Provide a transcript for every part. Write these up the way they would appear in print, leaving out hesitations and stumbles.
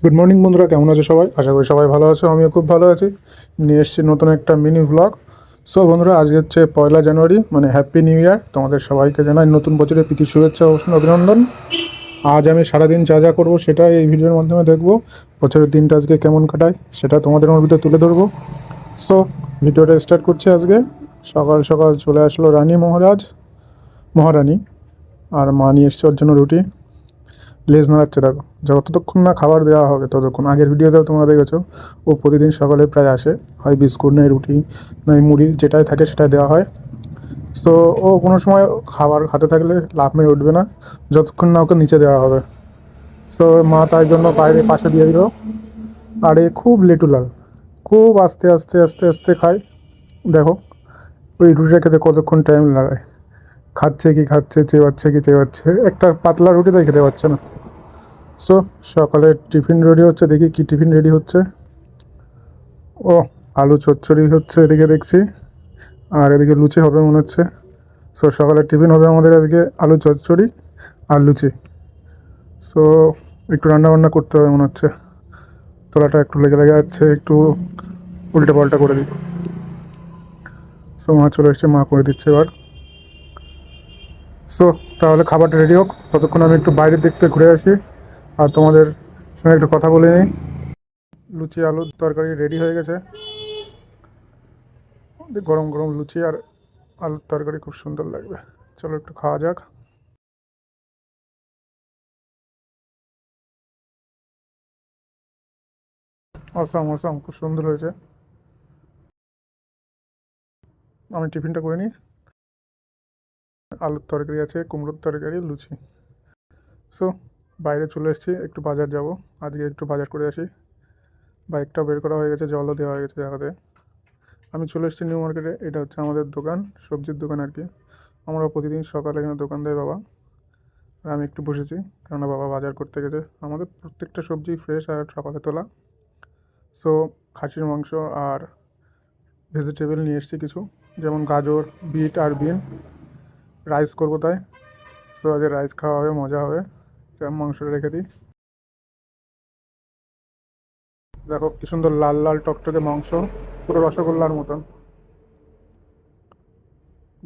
Good morning বন্ধুরা, কেমন আছো সবাই? আশা করি সবাই ভালো আছো, আমিও খুব ভালো আছি। নিয়ে এসেছি নতুন একটা মিনি ব্লগ। সো বন্ধুরা, আজকে হচ্ছে 1লা জানুয়ারি, মানে হ্যাপি নিউ ইয়ার। তোমাদের সবাইকে জানাই নতুন বছরের প্রীতি শুভেচ্ছা ও অভিনন্দন। আজ আমি সারাদিন যা যা করবো সেটা এই ভিডিওর মাধ্যমে দেখবো। বছরের দিনটা আজকে কেমন কাটাই সেটা তোমাদের মধ্যে তুলে ধরবো। সো ভিডিওটা স্টার্ট করছি। আজকে সকাল সকাল চলে আসলো মহারানী, আর মা নিয়ে এসছে ওর জন্য রুটি। লেজ নাড়াচ্ছে দেখো, যতক্ষণ না খাবার দেওয়া হবে ততক্ষণ। আগের ভিডিওতেও তোমরা দেখেছো ও প্রতিদিন সকালে প্রায় আসে, হয় বিস্কুট নয় রুটি নয় মুড়ি, যেটাই থাকে সেটাই দেওয়া হয়। সো ও কোনো সময় খাবার হাতে থাকলে লাফ মেরে উঠবে না যতক্ষণ না ওকে নিচে দেওয়া হবে। সো মা তাই জন্য বাইরে পাশে দিয়ে দিল। আর এ খুব লেটুলাল, খুব আস্তে আস্তে আস্তে আস্তে খায়। দেখো ওই রুটিটা খেতে কতক্ষণ টাইম লাগায়। খাচ্ছে চেবাচ্ছে, একটা পাতলা রুটি তাই খেতে পারছে না। সো সকালে টিফিন রেডি হচ্ছে, দেখি কি টিফিন রেডি হচ্ছে। ও, আলু চচ্চড়ি হচ্ছে এদিকে দেখছি, আর এদিকে লুচি হবে মনে হচ্ছে। সো সকালের টিফিন হবে আমাদের আজকে আলু চচ্চড়ি আর লুচি। সো একটু রান্না বান্না করতে হবে মনে হচ্ছে। তোলাটা একটু লেগে লেগে যাচ্ছে, একটু উল্টে পাল্টা করে দিই। সো মা চলে এসছে, মা করে দিচ্ছে এবার। সো তাহলে খাবারটা রেডি হোক, ততক্ষণ আমি একটু বাইরের দিক থেকে ঘুরে আসি আর তোমাদের সঙ্গে একটু কথা বলে নিই। লুচি আলুর তরকারি রেডি হয়ে গেছে। গরম গরম লুচি আর আলুর তরকারি খুব সুন্দর লাগবে। চলো একটু খাওয়া যাক। অসাম অসাম, খুব সুন্দর হয়েছে। আমি টিফিনটা করে নিই। আলুর তরকারি আছে, কুমড়োর তরকারি, লুচি। সো বাইরে চলে এসেছি, একটু বাজার যাব। আজকে একটু বাজার করে আসি। বাইকটাও বের করা হয়ে গেছে, জলও দেওয়া হয়ে গেছে জায়গাতে। আমি চলে এসেছি নিউ মার্কেটে। এটা হচ্ছে আমাদের দোকান, সবজির দোকান আর কি। আমরা প্রতিদিন সকালে এখানে দোকান দেয় বাবা, আর আমি একটু বসেছি কেননা বাবা বাজার করতে গেছে। আমাদের প্রত্যেকটা সবজি ফ্রেশ আর সকালে তোলা। সো খাসির মাংস আর ভেজিটেবল নিয়ে এসেছি কিছু, যেমন গাজর, বিট আর বিন। রাইস করবো তাই। সো আজকে রাইস খাওয়া হবে, মজা হবে। মাংসটা রেখে দিই। দেখো কি সুন্দর লাল লাল টকটকে মাংস, পুরো রসগোল্লার মতন।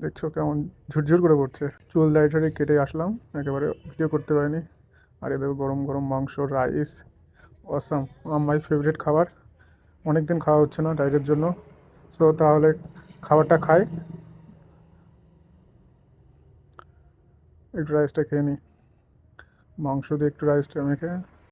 দেখছো কেমন ঝুরঝুর করে পড়ছে। চুল দাড়ি কেটে আসলাম, একেবারে ভিডিও করতে পারিনি। আর এদের গরম গরম মাংস, রাইস, অসাম। মাই ফেভারিট খাবার। অনেক দিন খাওয়া হচ্ছে না ডায়েটের জন্য। সো তাহলে খাবারটা খাই, একটু রাইসটা খেয়ে নিই। মাংস দিয়ে একটু রাইসটা মেখে